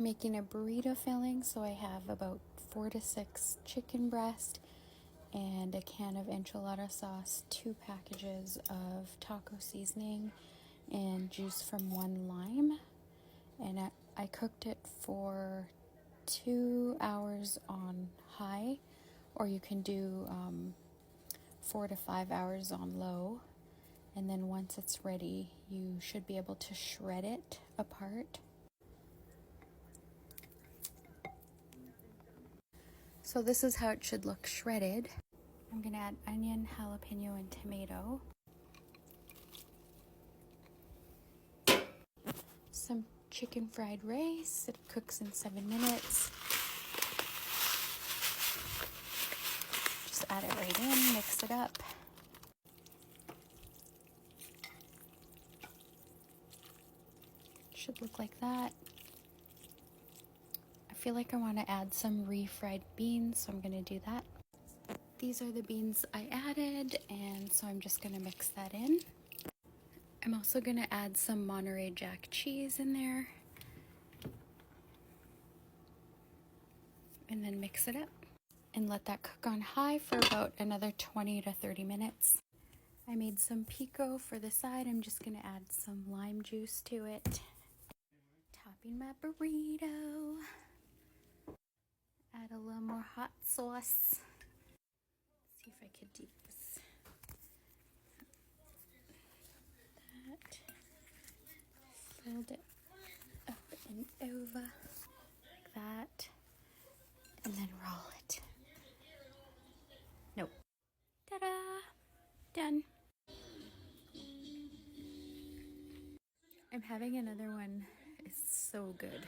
I'm making a burrito filling, so I have about 4 to 6 chicken breast and a can of enchilada sauce, 2 packages of taco seasoning, and juice from 1 lime. And I cooked it for 2 hours on high, or you can do 4 to 5 hours on low. And then once it's ready, you should be able to shred it apart. So this is how it should look shredded. I'm gonna add onion, jalapeno, and tomato. Some chicken fried rice. It cooks in 7 minutes. Just add it right in, mix it up. Should look like that. I feel like I want to add some refried beans, so I'm going to do that. These are the beans I added, and so I'm just going to mix that in. I'm also going to add some Monterey Jack cheese in there. And then mix it up. And let that cook on high for about another 20 to 30 minutes. I made some pico for the side. I'm just going to add some lime juice to it. Topping my burrito. Add a little more hot sauce. Let's see if I could do this. That. Fold it up and over like that. And then roll it. Nope. Ta-da! Done. I'm having another one. It's so good.